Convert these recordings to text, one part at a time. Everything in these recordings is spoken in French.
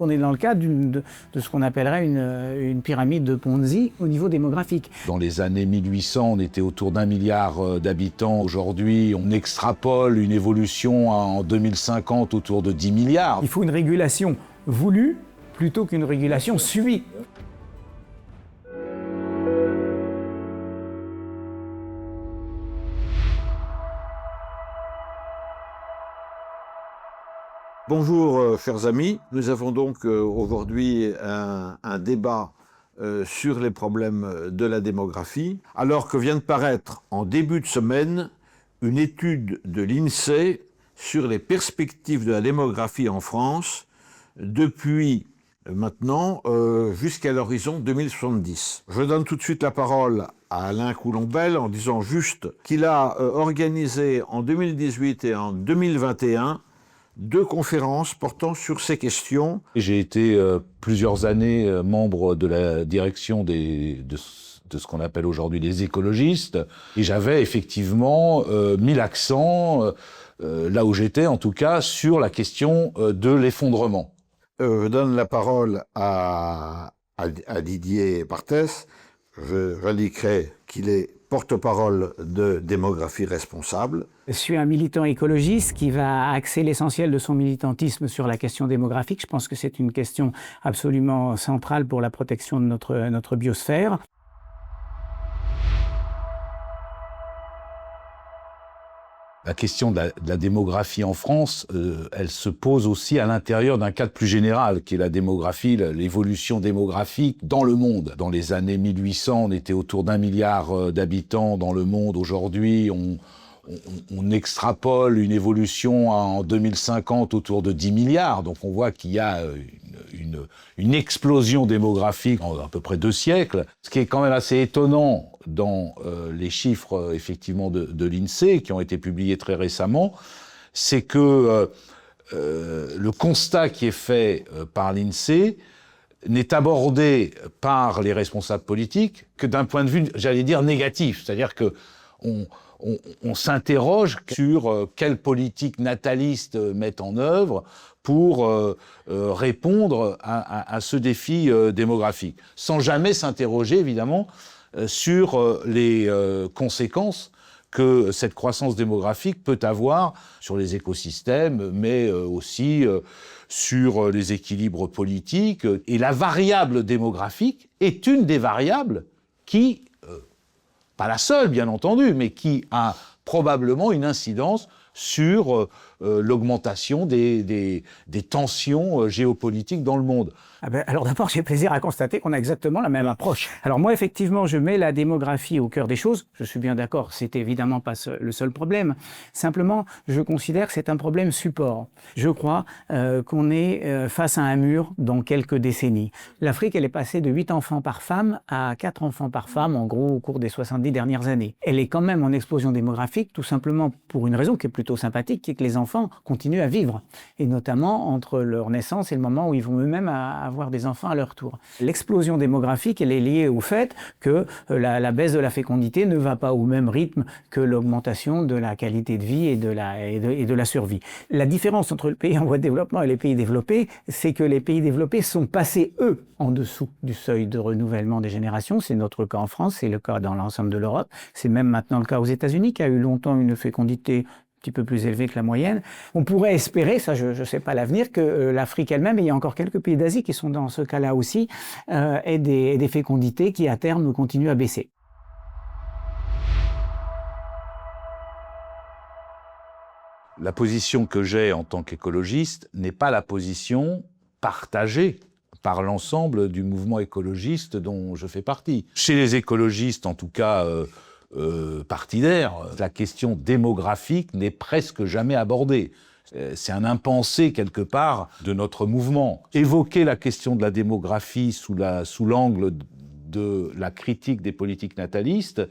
On est dans le cas de ce qu'on appellerait une pyramide de Ponzi au niveau démographique. Dans les années 1800, on était autour d'1 milliard d'habitants. Aujourd'hui, on extrapole une évolution en 2050 autour de 10 milliards. Il faut une régulation voulue plutôt qu'une régulation subie. Bonjour chers amis, nous avons donc aujourd'hui un débat sur les problèmes de la démographie, alors que vient de paraître en début de semaine une étude de l'INSEE sur les perspectives de la démographie en France depuis maintenant jusqu'à l'horizon 2070. Je donne tout de suite la parole à Alain Coulombelle en disant juste qu'il a organisé en 2018 et en 2021 2 conférences portant sur ces questions. J'ai été plusieurs années membre de la direction de ce qu'on appelle aujourd'hui les écologistes, et j'avais effectivement mis l'accent, là où j'étais en tout cas, sur la question de l'effondrement. Je donne la parole à Didier Barthès. J'indiquerai qu'il est porte-parole de Démographie Responsable. Je suis un militant écologiste qui va axer l'essentiel de son militantisme sur la question démographique. Je pense que c'est une question absolument centrale pour la protection de notre biosphère. La question de la démographie en France, elle se pose aussi à l'intérieur d'un cadre plus général, qui est la démographie, l'évolution démographique dans le monde. Dans les années 1800, on était autour d'1 milliard d'habitants dans le monde. Aujourd'hui, on extrapole une évolution en 2050 autour de 10 milliards. Donc on voit qu'il y a une explosion démographique en à peu près 2 siècles. Ce qui est quand même assez étonnant dans les chiffres effectivement de l'INSEE qui ont été publiés très récemment, c'est que le constat qui est fait par l'INSEE n'est abordé par les responsables politiques que d'un point de vue, j'allais dire, négatif. C'est-à-dire que on s'interroge sur quelle politique nataliste mettre en œuvre pour répondre à ce défi démographique, sans jamais s'interroger évidemment sur les conséquences que cette croissance démographique peut avoir sur les écosystèmes, mais aussi sur les équilibres politiques. Et la variable démographique est une des variables qui, pas la seule bien entendu, mais qui a probablement une incidence sur l'augmentation des tensions géopolitiques dans le monde. Alors d'abord, j'ai plaisir à constater qu'on a exactement la même approche. Alors moi, effectivement, je mets la démographie au cœur des choses. Je suis bien d'accord, c'est évidemment pas le seul problème. Simplement, je considère que c'est un problème support. Je crois qu'on est face à un mur dans quelques décennies. L'Afrique, elle est passée de 8 enfants par femme à 4 enfants par femme, en gros, au cours des 70 dernières années. Elle est quand même en explosion démographique, tout simplement pour une raison qui est plutôt sympathique, qui est que les enfants continuent à vivre. Et notamment entre leur naissance et le moment où ils vont eux-mêmes avoir des enfants à leur tour. L'explosion démographique, elle est liée au fait que la baisse de la fécondité ne va pas au même rythme que l'augmentation de la qualité de vie et de la survie. La différence entre le pays en voie de développement et les pays développés, c'est que les pays développés sont passés, eux, en dessous du seuil de renouvellement des générations. C'est notre cas en France, c'est le cas dans l'ensemble de l'Europe. C'est même maintenant le cas aux États-Unis, qui a eu longtemps une fécondité un petit peu plus élevée que la moyenne. On pourrait espérer, ça je ne sais pas l'avenir, que l'Afrique elle-même, et il y a encore quelques pays d'Asie qui sont dans ce cas-là aussi, aient des fécondités qui à terme continuent à baisser. La position que j'ai en tant qu'écologiste n'est pas la position partagée par l'ensemble du mouvement écologiste dont je fais partie. Chez les écologistes, en tout cas partidaires, la question démographique n'est presque jamais abordée. C'est un impensé quelque part de notre mouvement. Évoquer la question de la démographie sous l'angle de la critique des politiques natalistes,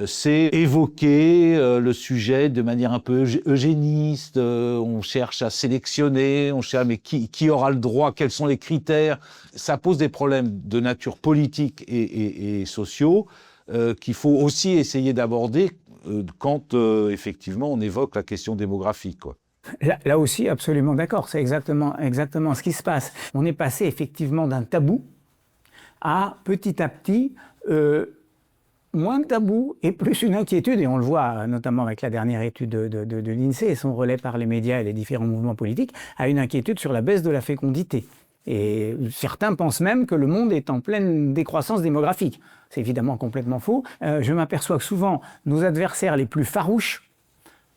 c'est évoquer le sujet de manière un peu eugéniste. On cherche à sélectionner, on cherche mais qui aura le droit, quels sont les critères. Ça pose des problèmes de nature politique et sociaux qu'il faut aussi essayer d'aborder quand effectivement on évoque la question démographique, quoi. Là aussi, absolument d'accord. C'est exactement ce qui se passe. On est passé effectivement d'un tabou à petit, moins de tabou et plus une inquiétude. Et on le voit notamment avec la dernière étude de l'INSEE et son relais par les médias et les différents mouvements politiques, à une inquiétude sur la baisse de la fécondité. Et certains pensent même que le monde est en pleine décroissance démographique. C'est évidemment complètement faux. Je m'aperçois que souvent, nos adversaires les plus farouches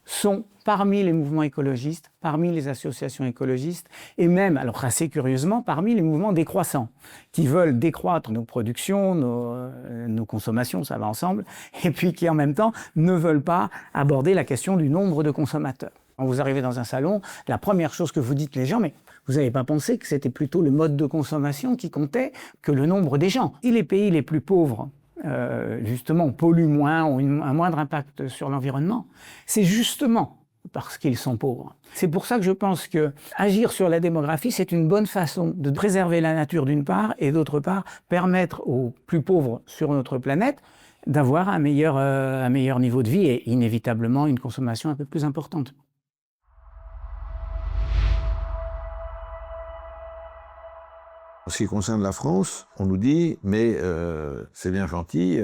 sont parmi les mouvements écologistes, parmi les associations écologistes, et même, alors assez curieusement, parmi les mouvements décroissants, qui veulent décroître nos productions, nos consommations, ça va ensemble, et puis qui en même temps ne veulent pas aborder la question du nombre de consommateurs. Quand vous arrivez dans un salon, la première chose que vous dites les gens, mais vous n'avez pas pensé que c'était plutôt le mode de consommation qui comptait que le nombre des gens. Si les pays les plus pauvres justement, polluent moins, ont un moindre impact sur l'environnement, c'est justement parce qu'ils sont pauvres. C'est pour ça que je pense que agir sur la démographie, c'est une bonne façon de préserver la nature d'une part, et d'autre part, permettre aux plus pauvres sur notre planète d'avoir un meilleur niveau de vie et inévitablement une consommation un peu plus importante. En ce qui concerne la France, on nous dit, mais c'est bien gentil,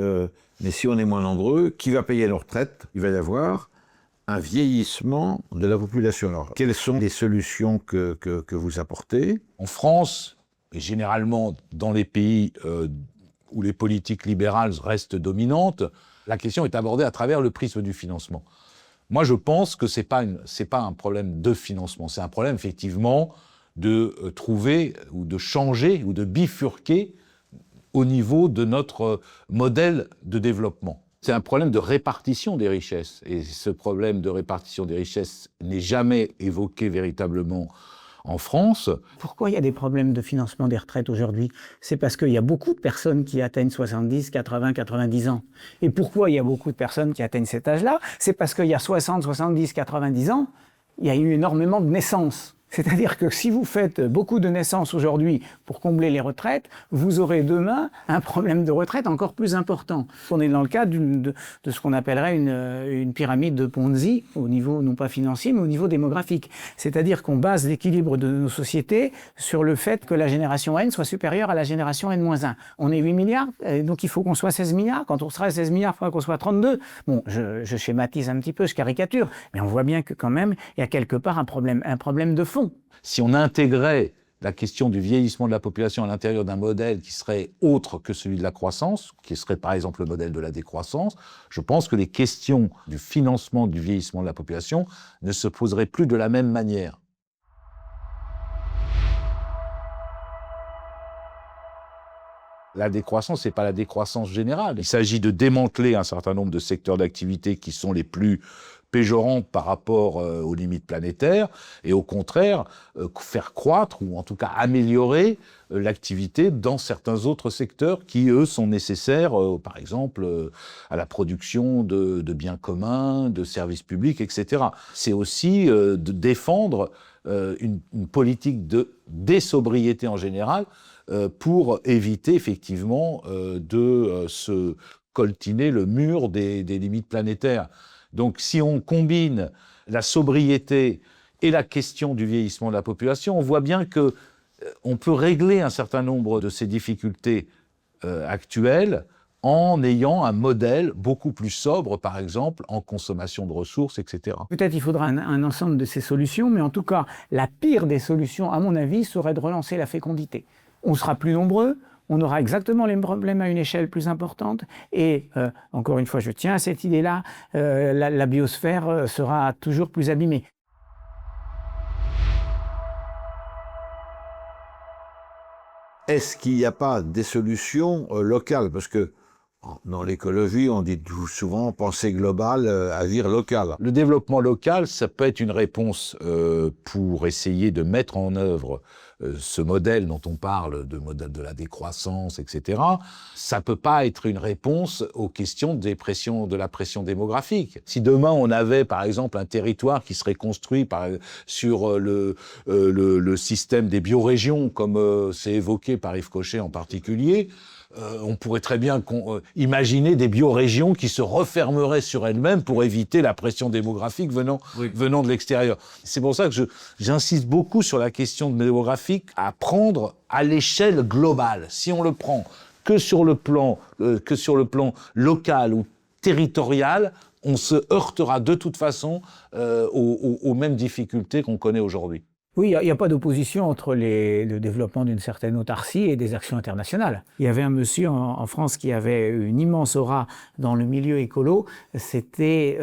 mais si on est moins nombreux, qui va payer nos retraites? Il va y avoir un vieillissement de la population. Alors, quelles sont les solutions que vous apportez? En France, et généralement dans les pays où les politiques libérales restent dominantes, la question est abordée à travers le prisme du financement. Moi, je pense que c'est pas un problème de financement, c'est un problème effectivement de trouver ou de changer ou de bifurquer au niveau de notre modèle de développement. C'est un problème de répartition des richesses. Et ce problème de répartition des richesses n'est jamais évoqué véritablement en France. Pourquoi il y a des problèmes de financement des retraites aujourd'hui? C'est parce qu'il y a beaucoup de personnes qui atteignent 70, 80, 90 ans. Et pourquoi il y a beaucoup de personnes qui atteignent cet âge-là? C'est parce qu'il y a 60, 70, 90 ans, il y a eu énormément de naissances. C'est-à-dire que si vous faites beaucoup de naissances aujourd'hui pour combler les retraites, vous aurez demain un problème de retraite encore plus important. On est dans le cas de ce qu'on appellerait une pyramide de Ponzi au niveau non pas financier mais au niveau démographique. C'est-à-dire qu'on base l'équilibre de nos sociétés sur le fait que la génération N soit supérieure à la génération N-1. On est 8 milliards, donc il faut qu'on soit 16 milliards. Quand on sera à 16 milliards, il faudra qu'on soit 32. Bon, je schématise un petit peu, je caricature, mais on voit bien que quand même, il y a quelque part un problème de fond. Si on intégrait la question du vieillissement de la population à l'intérieur d'un modèle qui serait autre que celui de la croissance, qui serait par exemple le modèle de la décroissance, je pense que les questions du financement du vieillissement de la population ne se poseraient plus de la même manière. La décroissance, c'est pas la décroissance générale. Il s'agit de démanteler un certain nombre de secteurs d'activité qui sont les plus péjorants par rapport aux limites planétaires et au contraire faire croître ou en tout cas améliorer l'activité dans certains autres secteurs qui, eux, sont nécessaires, par exemple, à la production de biens communs, de services publics, etc. C'est aussi de défendre une politique de désobriété en général pour éviter effectivement de se coltiner le mur des limites planétaires. Donc si on combine la sobriété et la question du vieillissement de la population, on voit bien que on peut régler un certain nombre de ces difficultés actuelles en ayant un modèle beaucoup plus sobre, par exemple, en consommation de ressources, etc. Peut-être il faudra un ensemble de ces solutions, mais en tout cas, la pire des solutions, à mon avis, serait de relancer la fécondité. On sera plus nombreux, on aura exactement les problèmes à une échelle plus importante et, encore une fois, je tiens à cette idée-là, la biosphère sera toujours plus abîmée. Est-ce qu'il n'y a pas des solutions locales? Parce que dans l'écologie, on dit souvent pensée globale, agir local. Le développement local, ça peut être une réponse pour essayer de mettre en œuvre ce modèle dont on parle, de modèle de la décroissance, etc., ça peut pas être une réponse aux questions de la pression démographique. Si demain on avait, par exemple, un territoire qui serait construit sur le système des biorégions, comme c'est évoqué par Yves Cochet en particulier, on pourrait très bien imaginer des biorégions qui se refermeraient sur elles-mêmes pour éviter la pression démographique venant de l'extérieur. C'est pour ça que j'insiste beaucoup sur la question démographique à prendre à l'échelle globale. Si on le prend que sur le plan local ou territorial, on se heurtera de toute façon aux mêmes difficultés qu'on connaît aujourd'hui. Oui, il n'y a pas d'opposition entre le développement d'une certaine autarcie et des actions internationales. Il y avait un monsieur en France qui avait une immense aura dans le milieu écolo, c'était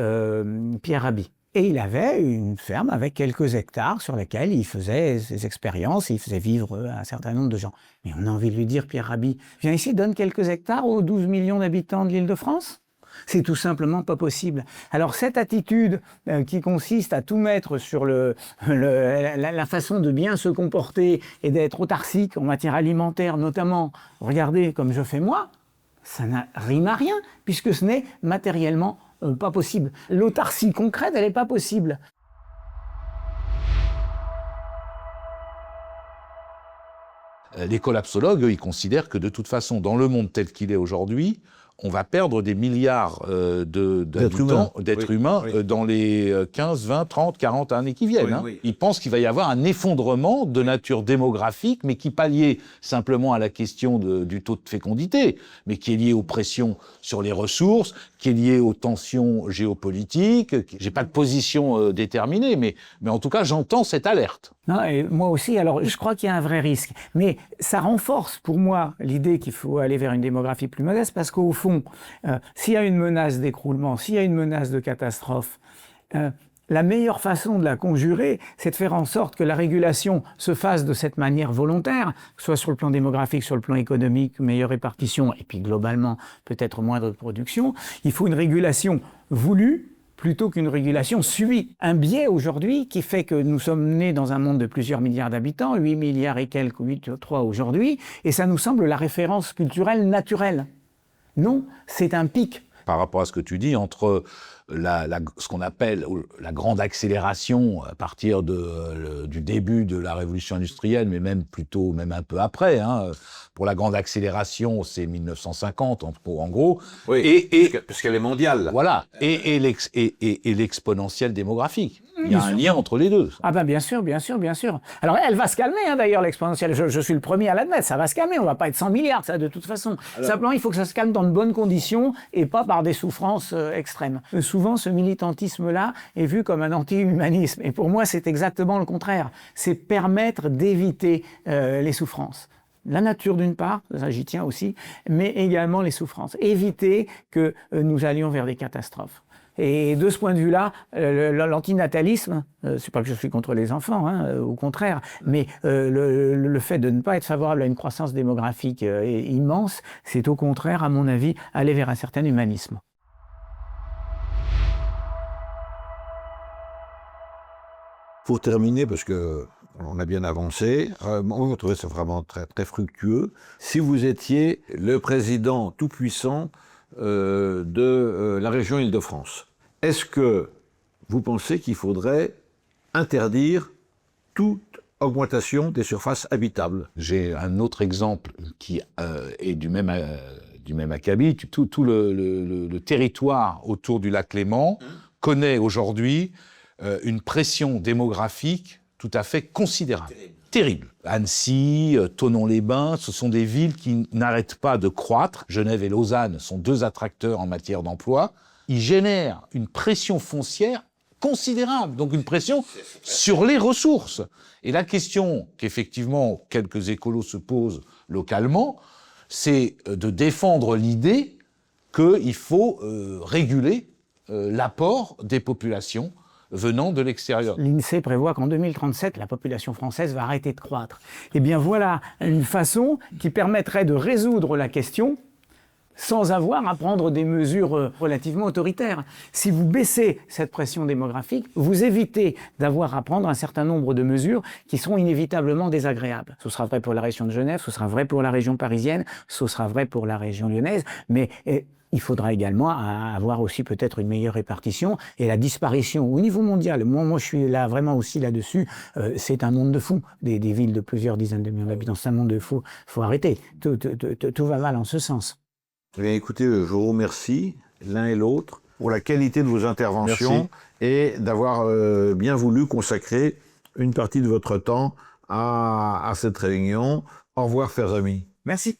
Pierre Rabhi. Et il avait une ferme avec quelques hectares sur lesquels il faisait ses expériences, il faisait vivre un certain nombre de gens. Mais on a envie de lui dire, Pierre Rabhi, viens ici, donne quelques hectares aux 12 millions d'habitants de l'Île-de-France. C'est tout simplement pas possible. Alors cette attitude qui consiste à tout mettre sur la façon de bien se comporter et d'être autarcique en matière alimentaire notamment, regardez comme je fais moi, ça n'a rime à rien puisque ce n'est matériellement pas possible. L'autarcie concrète, elle n'est pas possible. Les collapsologues, eux, ils considèrent que de toute façon, dans le monde tel qu'il est aujourd'hui, on va perdre des milliards d'êtres humains dans les 15, 20, 30, 40 années qui viennent. Ils pensent qu'il va y avoir un effondrement de nature démographique, mais qui pas lié simplement à la question du taux de fécondité, mais qui est lié aux pressions sur les ressources, qui est lié aux tensions géopolitiques. J'ai pas de position déterminée, mais en tout cas, j'entends cette alerte. Non, et moi aussi, alors je crois qu'il y a un vrai risque. Mais ça renforce pour moi l'idée qu'il faut aller vers une démographie plus modeste, parce qu'au fond, s'il y a une menace d'écroulement, s'il y a une menace de catastrophe, la meilleure façon de la conjurer, c'est de faire en sorte que la régulation se fasse de cette manière volontaire, soit sur le plan démographique, sur le plan économique, meilleure répartition, et puis globalement, peut-être moindre production. Il faut une régulation voulue, plutôt qu'une régulation subie. Un biais aujourd'hui qui fait que nous sommes nés dans un monde de plusieurs milliards d'habitants, 8 milliards et quelques, 8,3 aujourd'hui, et ça nous semble la référence culturelle naturelle. Non, c'est un pic. Par rapport à ce que tu dis, entre ce qu'on appelle la grande accélération à partir du début de la révolution industrielle, mais même un peu après. Pour la grande accélération, c'est 1950 en gros. Oui, puisqu'elle est mondiale. Voilà, et l'exponentielle démographique. Il y a un lien entre les deux. Ah ben bien sûr. Alors elle va se calmer d'ailleurs, l'exponentielle. Je suis le premier à l'admettre, ça va se calmer. On va pas être 100 milliards, ça de toute façon. Simplement, il faut que ça se calme dans de bonnes conditions et pas par des souffrances extrêmes. Souvent, ce militantisme-là est vu comme un anti-humanisme. Et pour moi, c'est exactement le contraire. C'est permettre d'éviter les souffrances. La nature d'une part, ça j'y tiens aussi, mais également les souffrances. Éviter que nous allions vers des catastrophes. Et de ce point de vue-là, l'antinatalisme, c'est pas que je suis contre les enfants, au contraire, mais le fait de ne pas être favorable à une croissance démographique immense, c'est au contraire, à mon avis, aller vers un certain humanisme. Pour terminer, parce que on a bien avancé, on va trouver ça vraiment très, très fructueux. Si vous étiez le président tout-puissant de la région Île-de-France, est-ce que vous pensez qu'il faudrait interdire toute augmentation des surfaces habitables? J'ai un autre exemple qui est du même acabit. Tout le territoire autour du lac Léman connaît aujourd'hui une pression démographique tout à fait considérable. Terrible. Annecy, Thonon-les-Bains, ce sont des villes qui n'arrêtent pas de croître. Genève et Lausanne sont deux attracteurs en matière d'emploi. Ils génèrent une pression foncière considérable, donc une pression sur les ressources. Et la question qu'effectivement quelques écolos se posent localement, c'est de défendre l'idée qu'il faut réguler l'apport des populations venant de l'extérieur. L'INSEE prévoit qu'en 2037, la population française va arrêter de croître. Eh bien voilà une façon qui permettrait de résoudre la question sans avoir à prendre des mesures relativement autoritaires. Si vous baissez cette pression démographique, vous évitez d'avoir à prendre un certain nombre de mesures qui seront inévitablement désagréables. Ce sera vrai pour la région de Genève, ce sera vrai pour la région parisienne, ce sera vrai pour la région lyonnaise, mais il faudra également avoir aussi peut-être une meilleure répartition et la disparition au niveau mondial. Moi je suis là vraiment aussi là-dessus. C'est un monde de fous, des villes de plusieurs dizaines de millions d'habitants. C'est un monde de fous. Faut arrêter. Tout va mal en ce sens. Eh bien, écoutez, je vous remercie l'un et l'autre pour la qualité de vos interventions. Merci. Et d'avoir bien voulu consacrer une partie de votre temps à cette réunion. Au revoir, chers amis. Merci.